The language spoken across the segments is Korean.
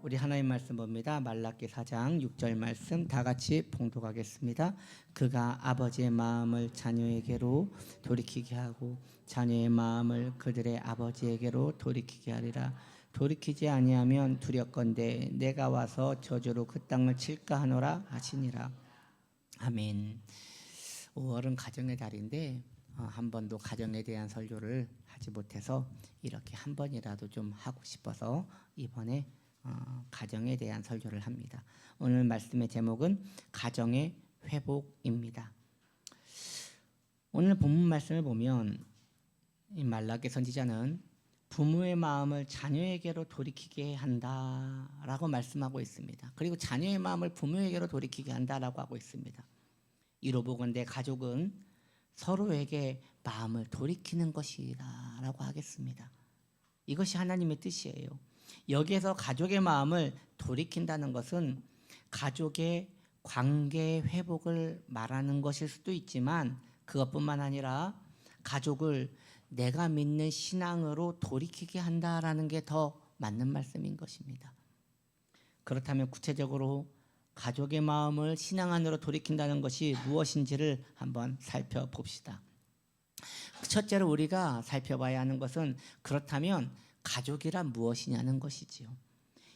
우리 하나님 말씀 봅니다. 말라기 4장 6절 말씀 다 같이 봉독하겠습니다. 그가 아버지의 마음을 자녀에게로 돌이키게 하고 자녀의 마음을 그들의 아버지에게로 돌이키게 하리라. 돌이키지 아니하면 두렵건대 내가 와서 저주로 그 땅을 칠까 하노라 하시니라. 아멘. 5월은 가정의 달인데 한 번도 가정에 대한 설교를 하지 못해서 이렇게 한 번이라도 좀 하고 싶어서 이번에 가정에 대한 설교를 합니다. 오늘 말씀의 제목은 가정의 회복입니다. 오늘 본문 말씀을 보면 이 말라기 선지자는 부모의 마음을 자녀에게로 돌이키게 한다라고 말씀하고 있습니다. 그리고 자녀의 마음을 부모에게로 돌이키게 한다라고 하고 있습니다. 이로 보건대 가족은 서로에게 마음을 돌이키는 것이라고 하겠습니다. 이것이 하나님의 뜻이에요. 여기에서 가족의 마음을 돌이킨다는 것은 가족의 관계 회복을 말하는 것일 수도 있지만 그것뿐만 아니라 가족을 내가 믿는 신앙으로 돌이키게 한다라는 게 더 맞는 말씀인 것입니다. 그렇다면 구체적으로 가족의 마음을 신앙 안으로 돌이킨다는 것이 무엇인지를 한번 살펴봅시다. 첫째로 우리가 살펴봐야 하는 것은 그렇다면 가족이란 무엇이냐는 것이지요.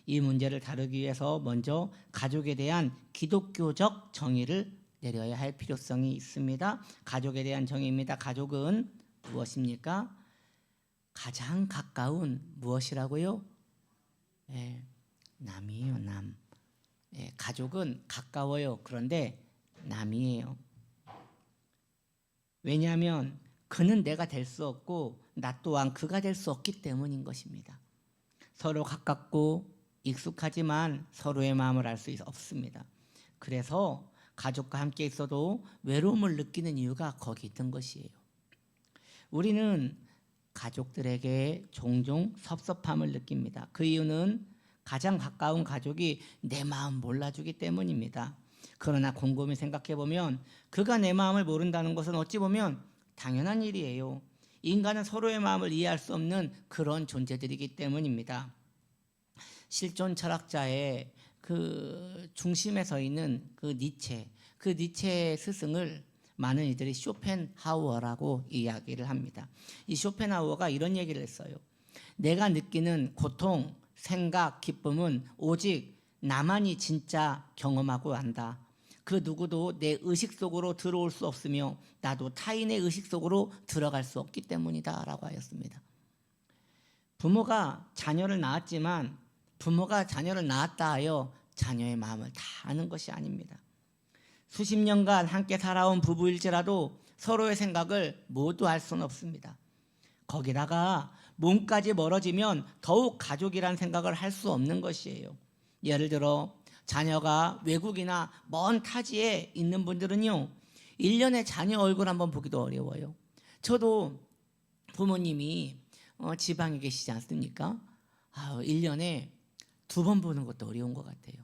이 문제를 다루기 위해서 먼저 가족에 대한 기독교적 정의를 내려야 할 필요성이 있습니다. 가족에 대한 정의입니다. 가족은 무엇입니까? 가장 가까운 무엇이라고요? 남이에요, 남. 가족은 가까워요. 그런데 남이에요. 왜냐하면 그는 내가 될 수 없고 나 또한 그가 될 수 없기 때문인 것입니다. 서로 가깝고 익숙하지만 서로의 마음을 알 수 없습니다. 그래서 가족과 함께 있어도 외로움을 느끼는 이유가 거기 있던 것이에요. 우리는 가족들에게 종종 섭섭함을 느낍니다. 그 이유는 가장 가까운 가족이 내 마음 몰라주기 때문입니다. 그러나 곰곰이 생각해보면 그가 내 마음을 모른다는 것은 어찌 보면 당연한 일이에요. 인간은 서로의 마음을 이해할 수 없는 그런 존재들이기 때문입니다. 실존 철학자의 그 중심에 서 있는 그 니체의 스승을 많은 이들이 쇼펜하우어라고 이야기를 합니다. 이 쇼펜하우어가 이런 얘기를 했어요. 내가 느끼는 고통, 생각, 기쁨은 오직 나만이 진짜 경험하고 안다. 그 누구도 내 의식 속으로 들어올 수 없으며 나도 타인의 의식 속으로 들어갈 수 없기 때문이다 라고 하였습니다. 부모가 자녀를 낳았지만 부모가 자녀를 낳았다 하여 자녀의 마음을 다 아는 것이 아닙니다. 수십 년간 함께 살아온 부부일지라도 서로의 생각을 모두 알 수는 없습니다. 거기다가 몸까지 멀어지면 더욱 가족이란 생각을 할 수 없는 것이에요. 예를 들어 자녀가 외국이나 먼 타지에 있는 분들은요 1년에 자녀 얼굴 한번 보기도 어려워요. 저도 부모님이 지방에 계시지 않습니까? 1년에 2번 보는 것도 어려운 것 같아요.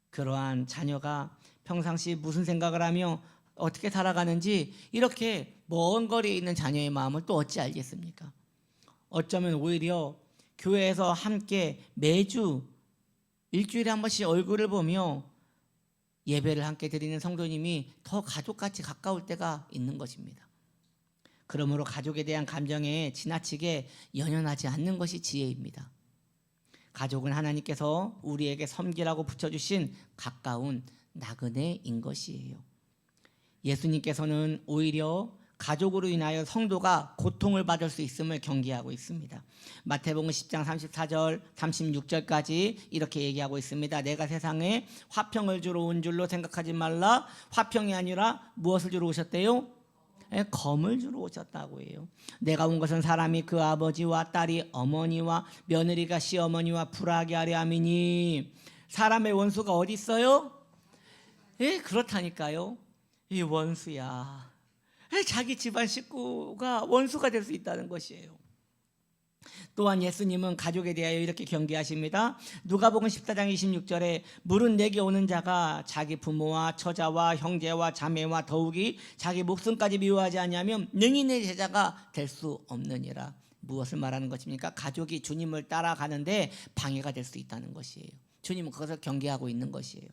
그러한 자녀가 평상시 무슨 생각을 하며 어떻게 살아가는지 이렇게 먼 거리에 있는 자녀의 마음을 또 어찌 알겠습니까? 어쩌면 오히려 교회에서 함께 매주 일주일에 한 번씩 얼굴을 보며 예배를 함께 드리는 성도님이 더 가족같이 가까울 때가 있는 것입니다. 그러므로 가족에 대한 감정에 지나치게 연연하지 않는 것이 지혜입니다. 가족은 하나님께서 우리에게 섬기라고 붙여주신 가까운 나그네인 것이에요. 예수님께서는 오히려 가족으로 인하여 성도가 고통을 받을 수 있음을 경계하고 있습니다. 마태복음 10장 34절 36절까지 이렇게 얘기하고 있습니다. 내가 세상에 화평을 주러 온 줄로 생각하지 말라. 화평이 아니라 무엇을 주러 오셨대요? 검을 주러 오셨다고 해요. 내가 온 것은 사람이 그 아버지와 딸이 어머니와 며느리가 시어머니와 불화하게 하려 함이니. 사람의 원수가 어디 있어요? 그렇다니까요. 이 원수야. 자기 집안 식구가 원수가 될 수 있다는 것이에요. 또한 예수님은 가족에 대하여 이렇게 경계하십니다. 누가복음 14장 26절에 물은 내게 오는 자가 자기 부모와 처자와 형제와 자매와 더욱이 자기 목숨까지 미워하지 않으면 능히 내 제자가 될 수 없느니라. 무엇을 말하는 것입니까? 가족이 주님을 따라가는데 방해가 될 수 있다는 것이에요. 주님은 그것을 경계하고 있는 것이에요.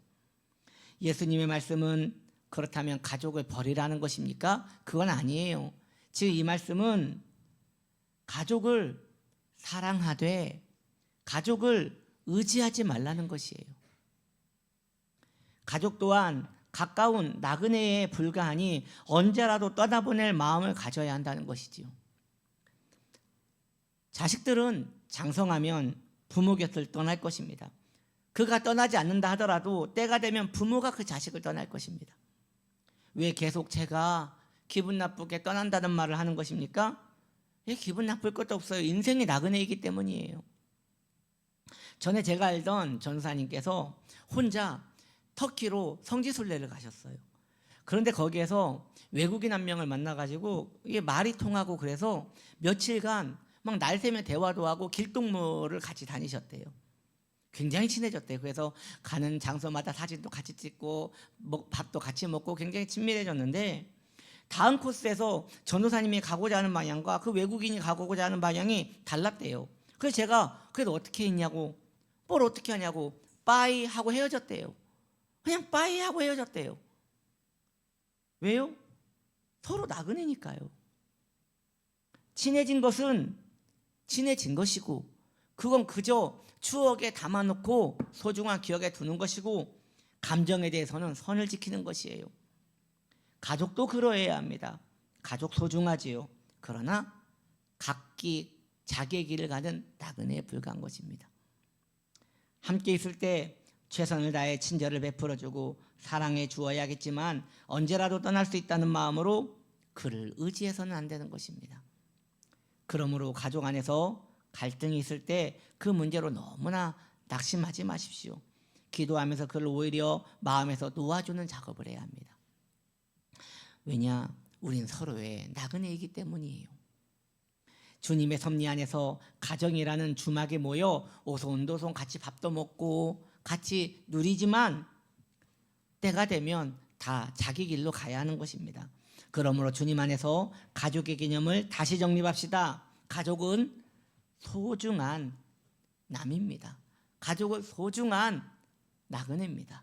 예수님의 말씀은 그렇다면 가족을 버리라는 것입니까? 그건 아니에요. 즉 이 말씀은 가족을 사랑하되 가족을 의지하지 말라는 것이에요. 가족 또한 가까운 나그네에 불과하니 언제라도 떠나보낼 마음을 가져야 한다는 것이지요. 자식들은 장성하면 부모 곁을 떠날 것입니다. 그가 떠나지 않는다 하더라도 때가 되면 부모가 그 자식을 떠날 것입니다. 왜 계속 제가 기분 나쁘게 떠난다는 말을 하는 것입니까? 기분 나쁠 것도 없어요. 인생이 나그네이기 때문이에요. 전에 제가 알던 전사님께서 혼자 터키로 성지순례를 가셨어요. 그런데 거기에서 외국인 한 명을 만나가지고 이게 말이 통하고 그래서 며칠간 막 날새며 대화도 하고 길동무를 같이 다니셨대요. 굉장히 친해졌대요. 그래서 가는 장소마다 사진도 같이 찍고 밥도 같이 먹고 굉장히 친밀해졌는데 다음 코스에서 전도사님이 가고자 하는 방향과 그 외국인이 가고자 하는 방향이 달랐대요. 그래서 제가 그래도 어떻게 했냐고, 뭘 어떻게 하냐고, 빠이 하고 헤어졌대요. 그냥 빠이 하고 헤어졌대요. 왜요? 서로 나그네니까요. 친해진 것은 친해진 것이고 그건 그저 추억에 담아놓고 소중한 기억에 두는 것이고 감정에 대해서는 선을 지키는 것이에요. 가족도 그러해야 합니다. 가족 소중하지요. 그러나 각기 자기의 길을 가는 나그네에 불과한 것입니다. 함께 있을 때 최선을 다해 친절을 베풀어주고 사랑해 주어야겠지만 언제라도 떠날 수 있다는 마음으로 그를 의지해서는 안 되는 것입니다. 그러므로 가족 안에서 갈등이 있을 때 그 문제로 너무나 낙심하지 마십시오. 기도하면서 그를 오히려 마음에서 놓아주는 작업을 해야 합니다. 왜냐? 우린 서로의 나그네이기 때문이에요. 주님의 섭리 안에서 가정이라는 주막에 모여 오손도손 같이 밥도 먹고 같이 누리지만 때가 되면 다 자기 길로 가야 하는 것입니다. 그러므로 주님 안에서 가족의 개념을 다시 정립합시다. 가족은 소중한 남입니다. 가족은 소중한 나그네입니다.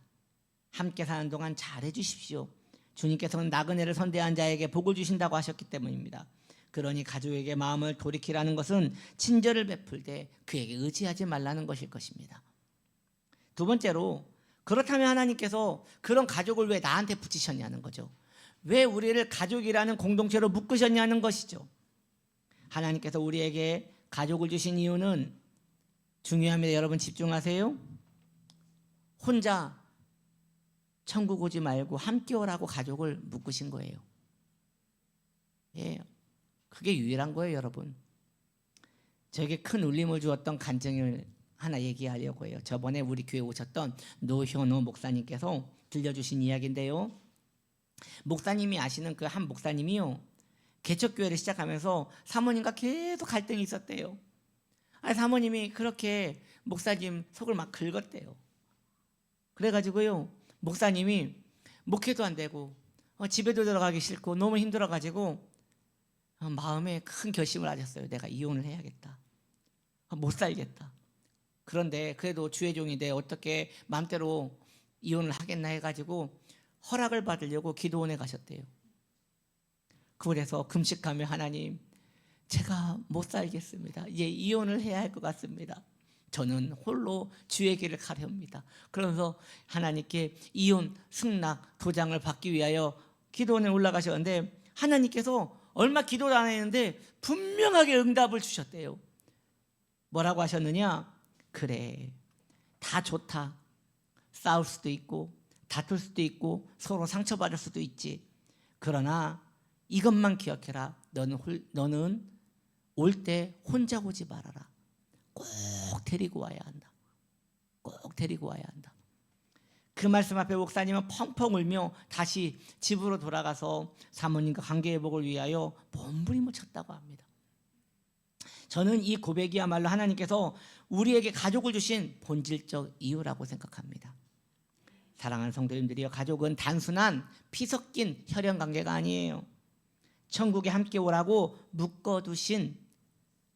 함께 사는 동안 잘해 주십시오. 주님께서는 나그네를 선대한 자에게 복을 주신다고 하셨기 때문입니다. 그러니 가족에게 마음을 돌이키라는 것은 친절을 베풀 때 그에게 의지하지 말라는 것일 것입니다. 두 번째로, 그렇다면 하나님께서 그런 가족을 왜 나한테 붙이셨냐는 거죠. 왜 우리를 가족이라는 공동체로 묶으셨냐는 것이죠. 하나님께서 우리에게 가족을 주신 이유는 중요합니다. 여러분 집중하세요. 혼자 천국 오지 말고 함께 오라고 가족을 묶으신 거예요. 예, 그게 유일한 거예요, 여러분. 저에게 큰 울림을 주었던 간증을 하나 얘기하려고 해요. 저번에 우리 교회 오셨던 노현호 목사님께서 들려주신 이야기인데요. 목사님이 아시는 그 한 목사님이요, 개척교회를 시작하면서 사모님과 계속 갈등이 있었대요. 아니, 사모님이 그렇게 목사님 속을 막 긁었대요. 그래가지고요, 목사님이 목회도 안 되고 집에도 들어가기 싫고 너무 힘들어가지고 마음에 큰 결심을 하셨어요. 내가 이혼을 해야겠다. 못 살겠다. 그런데 그래도 주의 종인데 어떻게 마음대로 이혼을 하겠나 해가지고 허락을 받으려고 기도원에 가셨대요. 그래서 금식하며 하나님, 제가 못 살겠습니다. 이제 이혼을 해야 할 것 같습니다. 저는 홀로 주의 길을 가려합니다. 그러면서 하나님께 이혼 승낙 도장을 받기 위하여 기도원에 올라가셨는데 하나님께서 얼마 기도도 안 했는데 분명하게 응답을 주셨대요. 뭐라고 하셨느냐? 그래, 다 좋다. 싸울 수도 있고 다툴 수도 있고 서로 상처받을 수도 있지. 그러나 이것만 기억해라. 너는 올 때 혼자 오지 말아라. 꼭 데리고 와야 한다. 꼭 데리고 와야 한다. 그 말씀 앞에 목사님은 펑펑 울며 다시 집으로 돌아가서 사모님과 관계 회복을 위하여 몸부림을 쳤다고 합니다. 저는 이 고백이야말로 하나님께서 우리에게 가족을 주신 본질적 이유라고 생각합니다. 사랑하는 성도님들이여, 가족은 단순한 피 섞인 혈연 관계가 아니에요. 천국에 함께 오라고 묶어두신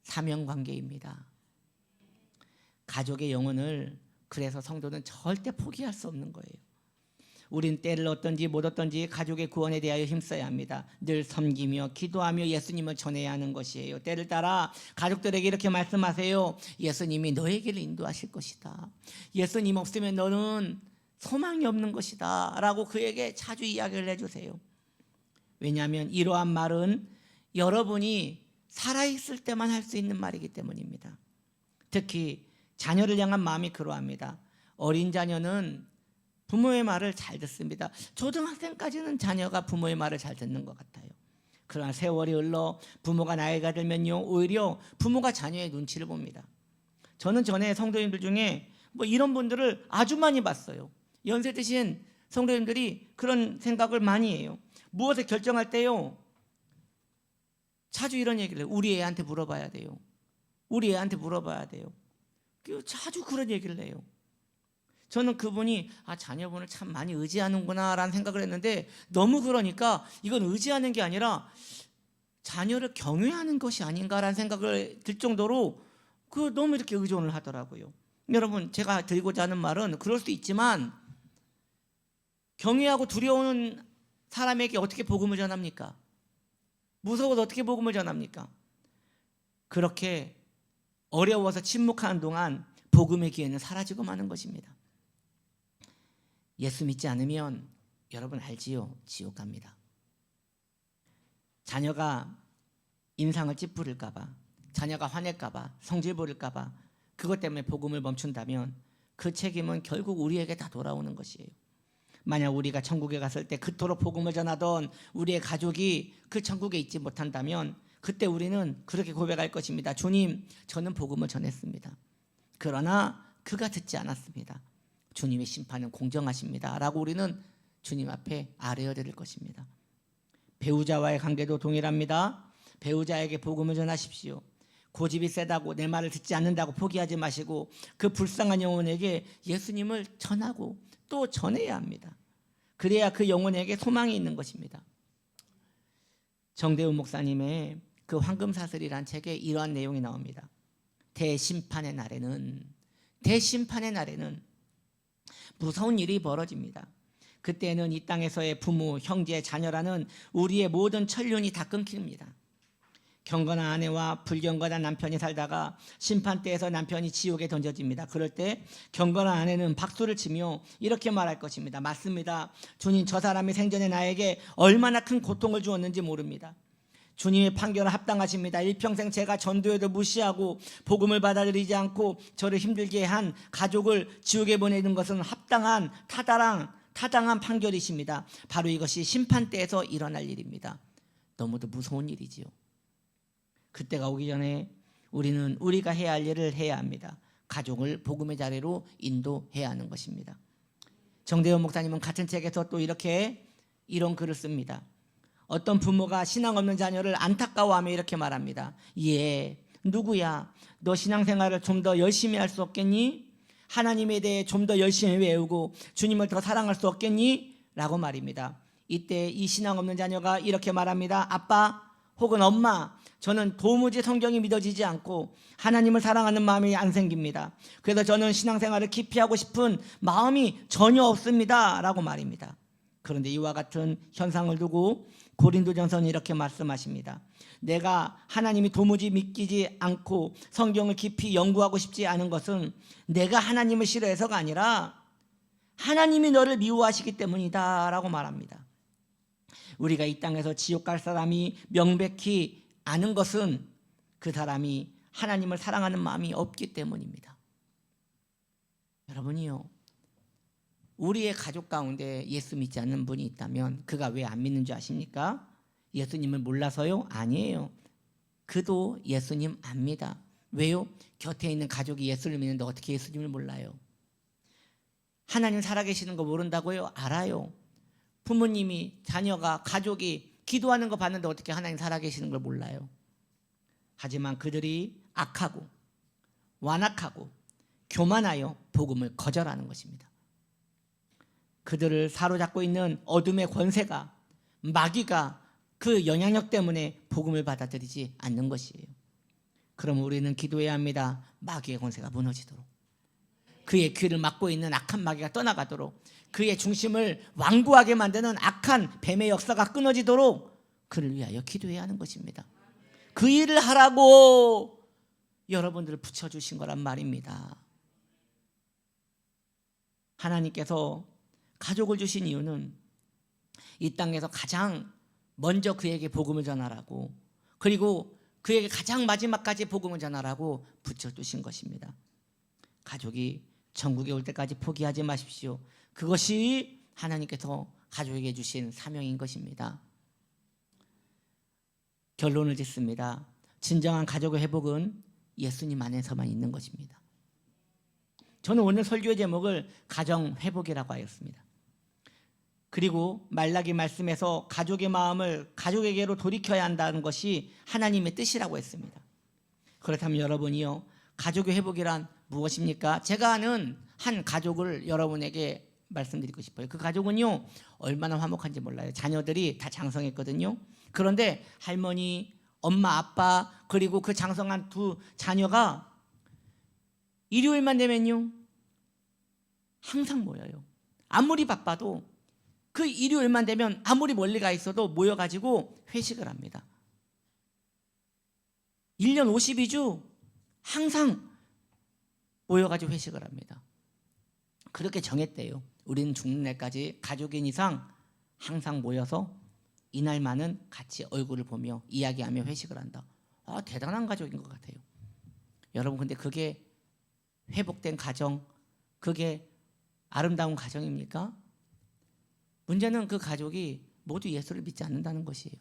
사명관계입니다. 가족의 영혼을 그래서 성도는 절대 포기할 수 없는 거예요. 우린 때를 얻든지 못 얻든지 가족의 구원에 대하여 힘써야 합니다. 늘 섬기며 기도하며 예수님을 전해야 하는 것이에요. 때를 따라 가족들에게 이렇게 말씀하세요. 예수님이 너의 길을 인도하실 것이다. 예수님 없으면 너는 소망이 없는 것이다 라고 그에게 자주 이야기를 해주세요. 왜냐하면 이러한 말은 여러분이 살아있을 때만 할 수 있는 말이기 때문입니다. 특히 자녀를 향한 마음이 그러합니다. 어린 자녀는 부모의 말을 잘 듣습니다. 초등학생까지는 자녀가 부모의 말을 잘 듣는 것 같아요. 그러나 세월이 흘러 부모가 나이가 들면요, 오히려 부모가 자녀의 눈치를 봅니다. 저는 전에 성도님들 중에 이런 분들을 아주 많이 봤어요. 연세 드신 성도님들이 그런 생각을 많이 해요. 무엇을 결정할 때요, 자주 이런 얘기를 해요. 우리 애한테 물어봐야 돼요. 우리 애한테 물어봐야 돼요. 자주 그런 얘기를 해요. 저는 그분이 자녀분을 참 많이 의지하는구나 라는 생각을 했는데, 너무 그러니까 이건 의지하는 게 아니라 자녀를 경외하는 것이 아닌가라는 생각을 들 정도로 너무 이렇게 의존을 하더라고요. 여러분, 제가 드리고자 하는 말은 그럴 수 있지만 경외하고 두려워하는 사람에게 어떻게 복음을 전합니까? 무서워서 어떻게 복음을 전합니까? 그렇게 어려워서 침묵하는 동안 복음의 기회는 사라지고 마는 것입니다. 예수 믿지 않으면 여러분 알지요? 지옥 갑니다. 자녀가 인상을 찌푸릴까 봐, 자녀가 화낼까 봐, 성질 부릴까 봐, 그것 때문에 복음을 멈춘다면 그 책임은 결국 우리에게 다 돌아오는 것이에요. 만약 우리가 천국에 갔을 때 그토록 복음을 전하던 우리의 가족이 그 천국에 있지 못한다면 그때 우리는 그렇게 고백할 것입니다. 주님, 저는 복음을 전했습니다. 그러나 그가 듣지 않았습니다. 주님의 심판은 공정하십니다 라고 우리는 주님 앞에 아뢰어 드릴 것입니다. 배우자와의 관계도 동일합니다. 배우자에게 복음을 전하십시오. 고집이 세다고 내 말을 듣지 않는다고 포기하지 마시고 그 불쌍한 영혼에게 예수님을 전하고 또 전해야 합니다. 그래야 그 영혼에게 소망이 있는 것입니다. 정대훈 목사님의 그 황금사슬이란 책에 이러한 내용이 나옵니다. 대심판의 날에는 무서운 일이 벌어집니다. 그때는 이 땅에서의 부모, 형제, 자녀라는 우리의 모든 천륜이 다 끊깁니다. 경건한 아내와 불경건한 남편이 살다가 심판대에서 남편이 지옥에 던져집니다. 그럴 때 경건한 아내는 박수를 치며 이렇게 말할 것입니다. 맞습니다. 주님, 저 사람이 생전에 나에게 얼마나 큰 고통을 주었는지 모릅니다. 주님의 판결은 합당하십니다. 일평생 제가 전도해도 무시하고 복음을 받아들이지 않고 저를 힘들게 한 가족을 지옥에 보내는 것은 합당한 타당한 판결이십니다. 바로 이것이 심판대에서 일어날 일입니다. 너무도 무서운 일이지요. 그때가 오기 전에 우리는 우리가 해야 할 일을 해야 합니다. 가족을 복음의 자리로 인도해야 하는 것입니다. 정대원 목사님은 같은 책에서 또 이런 글을 씁니다. 어떤 부모가 신앙 없는 자녀를 안타까워하며 이렇게 말합니다. 누구야? 너 신앙생활을 좀 더 열심히 할 수 없겠니? 하나님에 대해 좀 더 열심히 외우고 주님을 더 사랑할 수 없겠니? 라고 말입니다. 이때 이 신앙 없는 자녀가 이렇게 말합니다. 아빠 혹은 엄마, 저는 도무지 성경이 믿어지지 않고 하나님을 사랑하는 마음이 안 생깁니다. 그래서 저는 신앙생활을 깊이 하고 싶은 마음이 전혀 없습니다 라고 말입니다. 그런데 이와 같은 현상을 두고 고린도전서는 이렇게 말씀하십니다. 내가 하나님이 도무지 믿기지 않고 성경을 깊이 연구하고 싶지 않은 것은 내가 하나님을 싫어해서가 아니라 하나님이 너를 미워하시기 때문이다 라고 말합니다. 우리가 이 땅에서 지옥 갈 사람이 명백히 아는 것은 그 사람이 하나님을 사랑하는 마음이 없기 때문입니다. 여러분이요, 우리의 가족 가운데 예수 믿지 않는 분이 있다면 그가 왜 안 믿는 줄 아십니까? 예수님을 몰라서요? 아니에요. 그도 예수님 압니다. 왜요? 곁에 있는 가족이 예수를 믿는데 어떻게 예수님을 몰라요? 하나님 살아계시는 거 모른다고요? 알아요. 부모님이, 자녀가, 가족이 기도하는 거 봤는데 어떻게 하나님 살아계시는 걸 몰라요? 하지만 그들이 악하고 완악하고 교만하여 복음을 거절하는 것입니다. 그들을 사로잡고 있는 어둠의 권세가, 마귀가 그 영향력 때문에 복음을 받아들이지 않는 것이에요. 그럼 우리는 기도해야 합니다. 마귀의 권세가 무너지도록, 그의 귀를 막고 있는 악한 마귀가 떠나가도록, 그의 중심을 완고하게 만드는 악한 뱀의 역사가 끊어지도록 그를 위하여 기도해야 하는 것입니다. 그 일을 하라고 여러분들을 붙여주신 거란 말입니다. 하나님께서 가족을 주신 이유는 이 땅에서 가장 먼저 그에게 복음을 전하라고, 그리고 그에게 가장 마지막까지 복음을 전하라고 붙여두신 것입니다. 가족이 천국에 올 때까지 포기하지 마십시오. 그것이 하나님께서 가족에게 주신 사명인 것입니다. 결론을 짓습니다. 진정한 가족의 회복은 예수님 안에서만 있는 것입니다. 저는 오늘 설교의 제목을 가정 회복이라고 하였습니다. 그리고 말라기 말씀에서 가족의 마음을 가족에게로 돌이켜야 한다는 것이 하나님의 뜻이라고 했습니다. 그렇다면 여러분이요, 가족의 회복이란 무엇입니까? 제가 아는 한 가족을 여러분에게 말씀드리고 싶어요. 그 가족은요, 얼마나 화목한지 몰라요. 자녀들이 다 장성했거든요. 그런데 할머니, 엄마, 아빠, 그리고 그 장성한 두 자녀가 일요일만 되면요, 항상 모여요. 아무리 바빠도 그 일요일만 되면 아무리 멀리 가 있어도 모여가지고 회식을 합니다. 1년 52주 항상 모여가지고 회식을 합니다. 그렇게 정했대요. 우리는 죽는 날까지 가족인 이상 항상 모여서 이날만은 같이 얼굴을 보며 이야기하며 회식을 한다. 대단한 가족인 것 같아요. 여러분, 근데 그게 회복된 가정, 그게 아름다운 가정입니까? 문제는 그 가족이 모두 예수를 믿지 않는다는 것이에요.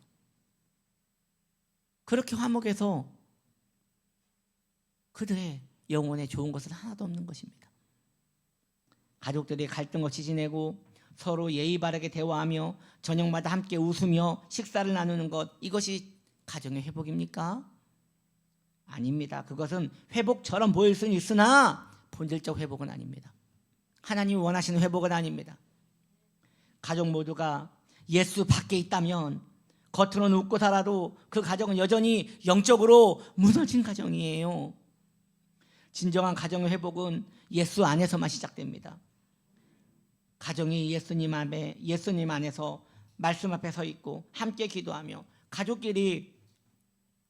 그렇게 화목해서 그들의 영혼에 좋은 것은 하나도 없는 것입니다. 가족들이 갈등 없이 지내고 서로 예의 바르게 대화하며 저녁마다 함께 웃으며 식사를 나누는 것, 이것이 가정의 회복입니까? 아닙니다. 그것은 회복처럼 보일 수는 있으나 본질적 회복은 아닙니다. 하나님이 원하시는 회복은 아닙니다. 가족 모두가 예수 밖에 있다면 겉으로는 웃고 살아도 그 가정은 여전히 영적으로 무너진 가정이에요. 진정한 가정의 회복은 예수 안에서만 시작됩니다. 가정이 예수님 안에서 말씀 앞에 서 있고 함께 기도하며, 가족끼리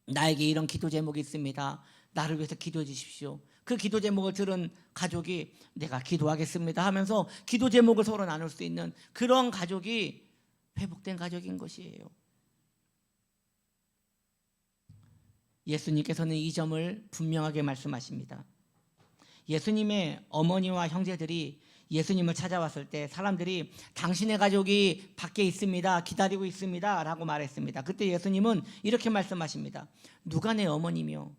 나에게 이런 기도 제목이 있습니다, 나를 위해서 기도해 주십시오. 그 기도 제목을 들은 가족이 내가 기도하겠습니다 하면서 기도 제목을 서로 나눌 수 있는 그런 가족이 회복된 가족인 것이에요. 예수님께서는 이 점을 분명하게 말씀하십니다. 예수님의 어머니와 형제들이 예수님을 찾아왔을 때 사람들이 당신의 가족이 밖에 있습니다, 기다리고 있습니다 라고 말했습니다. 그때 예수님은 이렇게 말씀하십니다. 누가 내 어머니며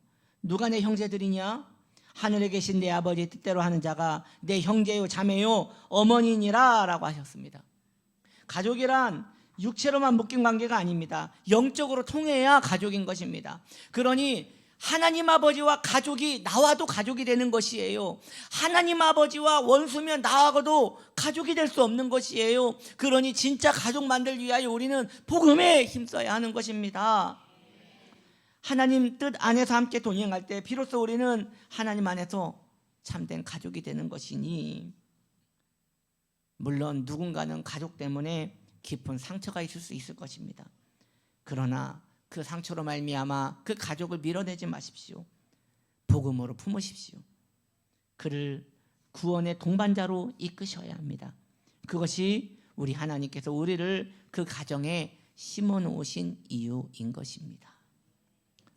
누가 내 형제들이냐? 하늘에 계신 내 아버지의 뜻대로 하는 자가 내 형제요 자매요 어머니니라 라고 하셨습니다. 가족이란 육체로만 묶인 관계가 아닙니다. 영적으로 통해야 가족인 것입니다. 그러니 하나님 아버지와 가족이 나와도 가족이 되는 것이에요. 하나님 아버지와 원수면 나하고도 가족이 될 수 없는 것이에요. 그러니 진짜 가족 만들기 위하여 우리는 복음에 힘써야 하는 것입니다. 하나님 뜻 안에서 함께 동행할 때 비로소 우리는 하나님 안에서 참된 가족이 되는 것이니, 물론 누군가는 가족 때문에 깊은 상처가 있을 수 있을 것입니다. 그러나 그 상처로 말미암아 그 가족을 밀어내지 마십시오. 복음으로 품으십시오. 그를 구원의 동반자로 이끄셔야 합니다. 그것이 우리 하나님께서 우리를 그 가정에 심어놓으신 이유인 것입니다.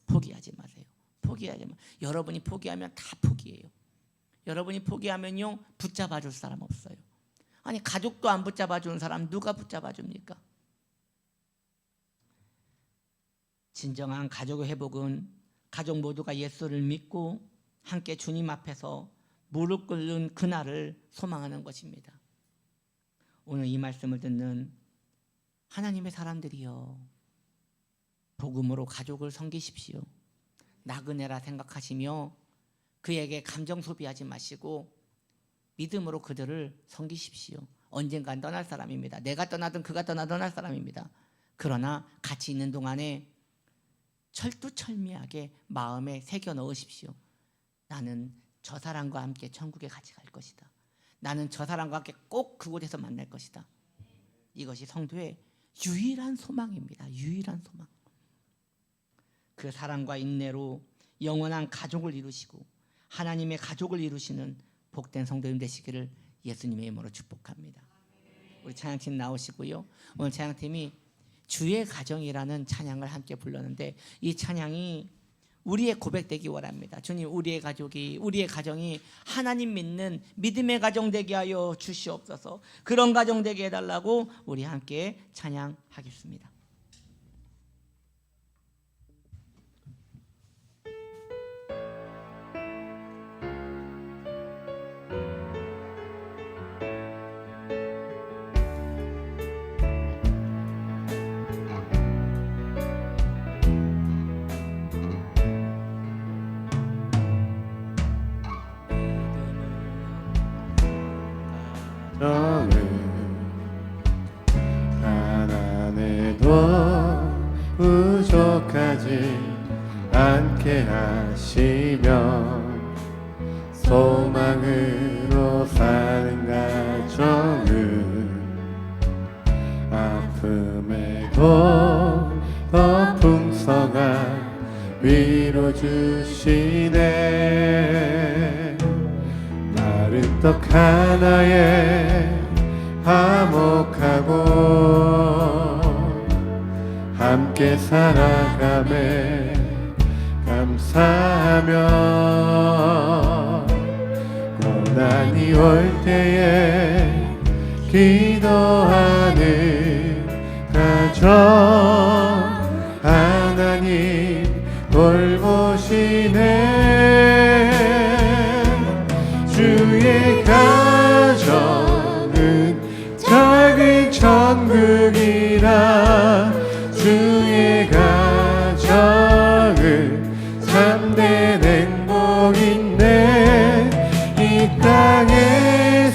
포기하지 마세요. 포기하지 마세요. 여러분이 포기하면 다 포기해요. 여러분이 포기하면요, 붙잡아줄 사람 없어요. 아니, 가족도 안 붙잡아주는 사람 누가 붙잡아줍니까? 진정한 가족의 회복은 가족 모두가 예수를 믿고 함께 주님 앞에서 무릎 꿇는 그날을 소망하는 것입니다. 오늘 이 말씀을 듣는 하나님의 사람들이여, 복음으로 가족을 섬기십시오. 나그네라 생각하시며 그에게 감정 소비하지 마시고 믿음으로 그들을 섬기십시오. 언젠간 떠날 사람입니다. 내가 떠나든 그가 떠나든 떠날 사람입니다. 그러나 같이 있는 동안에 철두철미하게 마음에 새겨 넣으십시오. 나는 저 사람과 함께 천국에 같이 갈 것이다. 나는 저 사람과 함께 꼭 그곳에서 만날 것이다. 이것이 성도의 유일한 소망입니다. 유일한 소망. 그 사랑과 인내로 영원한 가족을 이루시고 하나님의 가족을 이루시는 복된 성도님 되시기를 예수님의 이름으로 축복합니다. 우리 찬양팀 나오시고요. 오늘 찬양팀이 주의 가정이라는 찬양을 함께 불렀는데 이 찬양이 우리의 고백되기 원합니다. 주님, 우리의 가정이 하나님 믿는 믿음의 가정 되게 하여 주시옵소서. 그런 가정 되게 해달라고 우리 함께 찬양하겠습니다. 가난해도 부족하지 않게 하시며 소망으로 사는 가정은 아픔에도 더 풍성한 위로 주시네. 마른 떡 하나에 화목하고 함께 살아가매 감사하며 고난이 올 때에 기도하는 가정 하나님 돌보시네. 주의 가정은 작은 천국이라 주의 가정은 참된 행복인데 이 땅에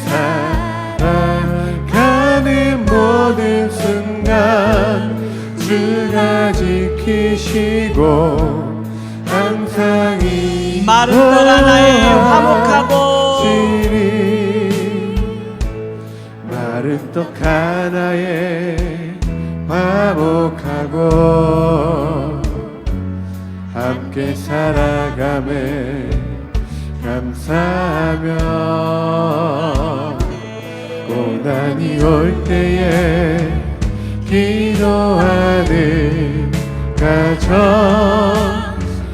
살아가는 모든 순간 주가 지키시고 항상 이 마른 떡 하나에 화목하고 마른 떡 하나에 화목하고 함께 살아가매 감사하며 고난이 올 때에 기도하는 가정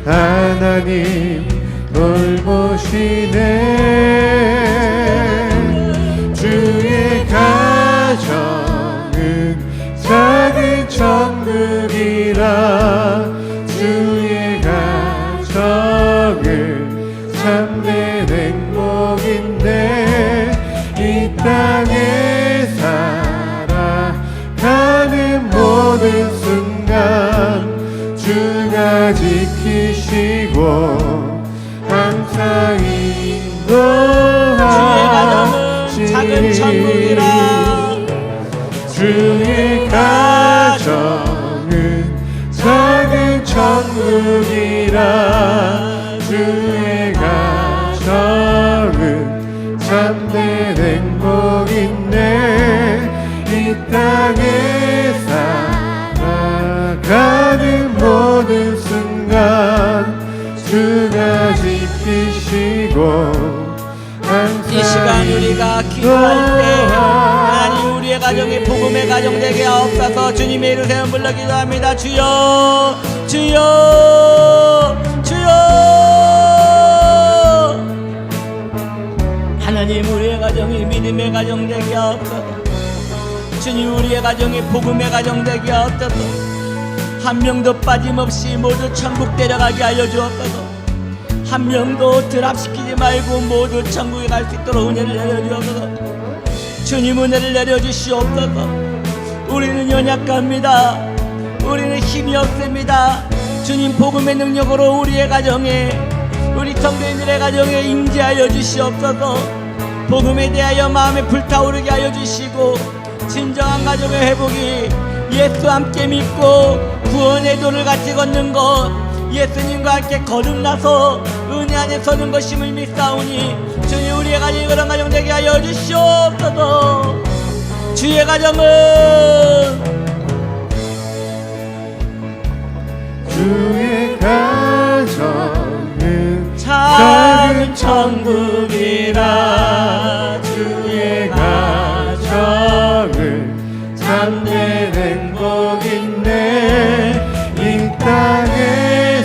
하나님 돌보시네. 주의 가정은 작은 천국이라 주의 가정은 참된 행복인데 이 땅에 살아가는 모든 순간 주가 지키시고 항상 인도하시니 작은 천국이라 주의 가정은 작은 천국이라 주의 가정은 참된 행복인데 이 땅에 살아가는 모든 순간 주가 지키시고 이 시간 우리가 기도할 때 하나님 우리의 가정이 복음의 가정 되게 하옵소서. 주님의 이름 세운 불러 기도합니다. 주여 주여 주여. 하나님 우리의 가정이 믿음의 가정 되게 하옵소서. 주님 우리의 가정이 복음의 가정 되게 하옵소서. 한 명도 빠짐없이 모두 천국 데려가게 하여 주옵소서. 한 명도 드랍시키지 말고 모두 천국에 갈 수 있도록 은혜를 내려주옵소서. 주님 은혜를 내려주시옵소서. 우리는 연약합니다. 우리는 힘이 없습니다. 주님 복음의 능력으로 우리의 가정에 우리 성도님들의 가정에 임재하여 주시옵소서. 복음에 대하여 마음에 불타오르게 하여 주시고 진정한 가정의 회복이 예수 함께 믿고 구원의 도를 같이 걷는 것, 예수님과 함께 거듭나서 은혜 안에 서는 것임을 믿사오니 주님 우리의 가정이 그런 가정 되게 하여 주시옵소서. 주의 가정은 주의 가정은 작은 천국이라. 주의 가정은 참된 행복인데 이 땅에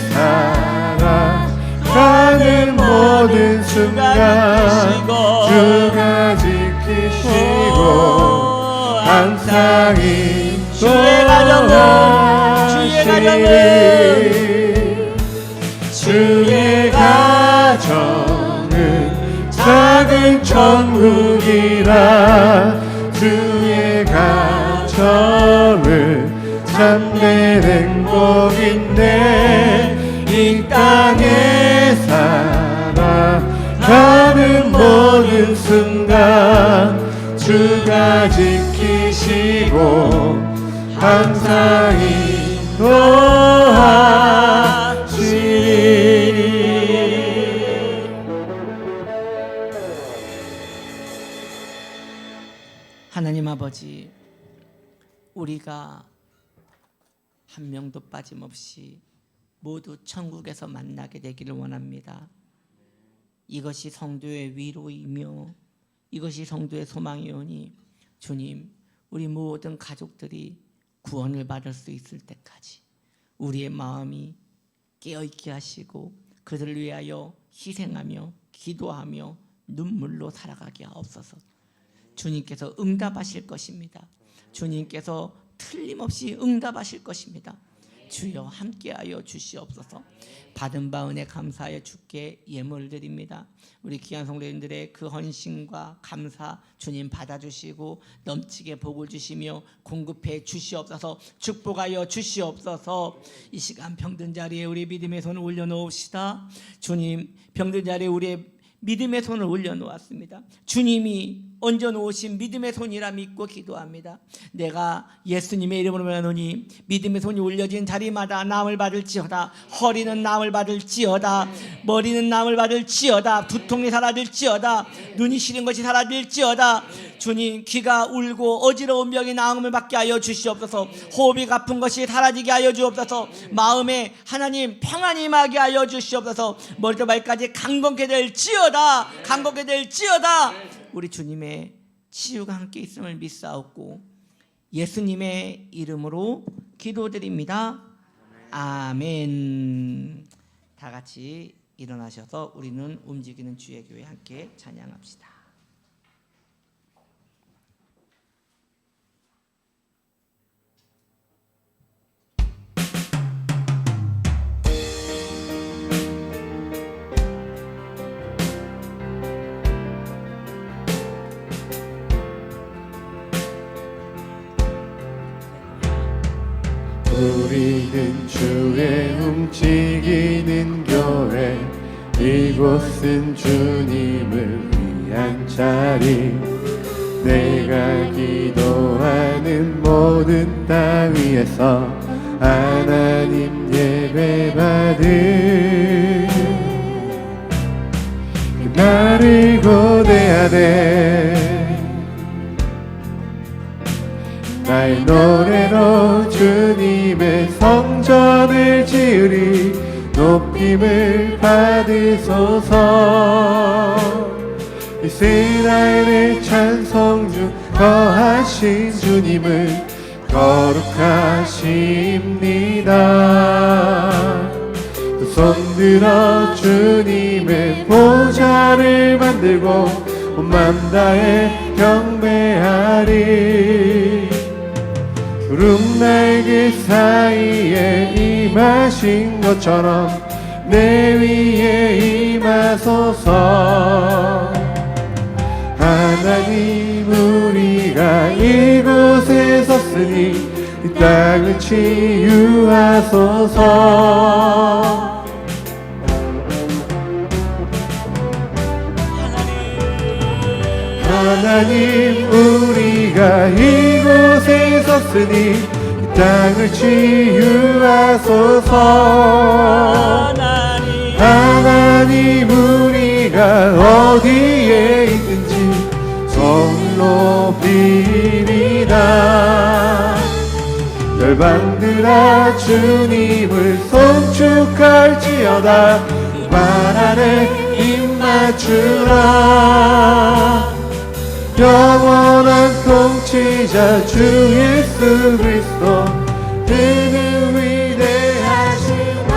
살아가는 모든 순간 주가 지키시고 항상 주의 가정은 주의 가정은 작은 천국이라. 주의 가정은 참된 행복인데 이 땅에 살아가는 모든 순간 주가 지키시고 항상 인도하시리. 하나님 아버지, 우리가 한 명도 빠짐없이 모두 천국에서 만나게 되기를 원합니다. 이것이 성도의 위로이며 이것이 성도의 소망이오니 주님, 우리 모든 가족들이 구원을 받을 수 있을 때까지 우리의 마음이 깨어있게 하시고 그들을 위하여 희생하며 기도하며 눈물로 살아가게 하옵소서. 주님께서 응답하실 것입니다. 주님께서 틀림없이 응답하실 것입니다. 주여 함께하여 주시옵소서. 받은 바 은혜 감사하여 주께 예물을 드립니다. 우리 귀한 성도님들의 그 헌신과 감사 주님 받아주시고 넘치게 복을 주시며 공급해 주시옵소서. 축복하여 주시옵소서. 이 시간 병든 자리에 우리 믿음의 손을 올려놓읍시다. 주님, 병든 자리에 우리의 믿음의 손을 올려놓았습니다. 주님이 얹어놓으신 믿음의 손이라 믿고 기도합니다. 내가 예수님의 이름으로 말하노니 믿음의 손이 올려진 자리마다 나음을 받을지어다. 허리는 나음을 받을지어다. 머리는 나음을 받을지어다. 두통이 사라질지어다. 눈이 시린 것이 사라질지어다. 주님, 귀가 울고 어지러운 병이 나음을 받게 하여 주시옵소서. 호흡이 가쁜 것이 사라지게 하여 주옵소서. 마음에 하나님 평안이 임하게 하여 주시옵소서. 머리부터 발까지 강건케 될지어다. 강건케 될지어다. 우리 주님의 치유가 함께 있음을 믿사옵고 예수님의 이름으로 기도드립니다. 아멘. 다 같이 일어나셔서 우리는 움직이는 주의 교회 함께 찬양합시다. 우리는 주의 움직이는 교회, 이곳은 주님을 위한 자리. 내가 기도하는 모든 땅 위에서 하나님 예배받을 그날을 고대하네. 나의 노래로 주님의 성전을 지으리. 높임을 받으소서. 이스라엘의 찬송 중 거하신 주님을 거룩하십니다. 두 손 들어 주님의 보좌를 만들고 온 맘 다해 경배하리. 구름 날개 사이에 임하신 것처럼 내 위에 임하소서. 하나님, 우리가 이곳에 섰으니 이 땅을 치유하소서. 하나님, 우리가 이곳에 섰으니 이 땅을 치유하소서. 하나님 우리가 어디에 있든지 성로 비리다. 열방들아 주님을 송축할지어다. 말 안에 입 맞추라. 영원한 통치자 주 예수 그리스도 그는 위대하시다.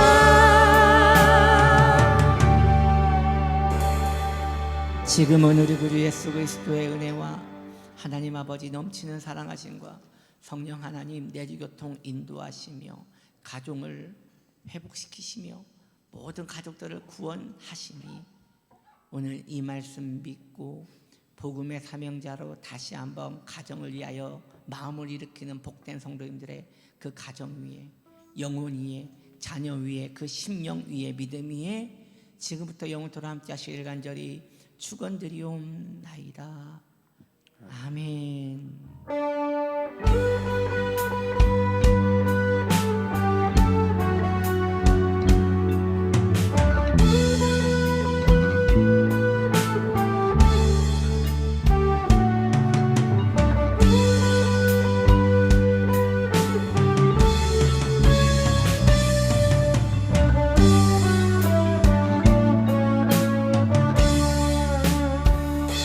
지금은 우리 구주 예수 그리스도의 은혜와 하나님 아버지 넘치는 사랑하심과 성령 하나님 내주교통 인도하시며 가정을 회복시키시며 모든 가족들을 구원하시니 오늘 이 말씀 믿고 복음의 사명자로 다시 한번 가정을 위하여 마음을 일으키는 복된 성도님들의 그 가정 위에, 영혼 위에, 자녀 위에, 그 심령 위에, 믿음 위에 지금부터 영원토록 함께 하시길 간절히 축원드리옵나이다. 아멘.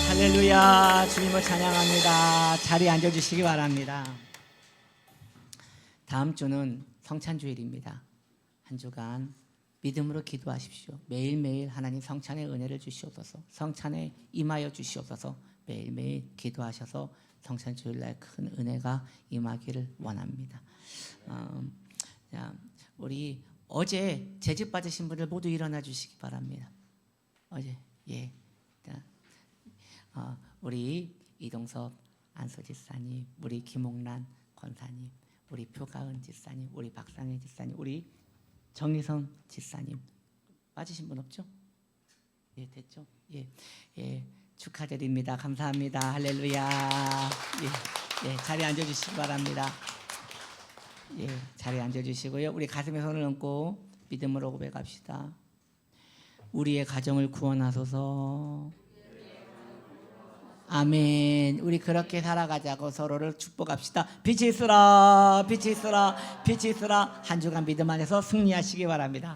할렐루야. 주님을 찬양합니다. 자리에 앉아주시기 바랍니다. 다음 주는 성찬주일입니다. 한 주간 믿음으로 기도하십시오. 매일매일 하나님 성찬의 은혜를 주시옵소서. 성찬에 임하여 주시옵소서. 매일매일 기도하셔서 성찬주일날 큰 은혜가 임하기를 원합니다. 우리 어제 제집 받으신 분들 모두 일어나 주시기 바랍니다. 어제 우리 이동섭 안소지사님, 우리 김옥란 권사님, 우리 표가은 지사님, 우리 박상혜 지사님, 우리 정희선 지사님 빠지신 분 없죠? 예, 됐죠? 예, 축하드립니다. 감사합니다. 할렐루야. 예, 자리에 앉아주시기 바랍니다. 예, 자리에 앉아주시고요. 우리 가슴에 손을 얹고 믿음으로 고백합시다. 우리의 가정을 구원하소서. 아멘. 우리 그렇게 살아가자고 서로를 축복합시다. 빛이 있으라, 빛이 있으라, 빛이 있으라. 한 주간 믿음 안에서 승리하시기 바랍니다.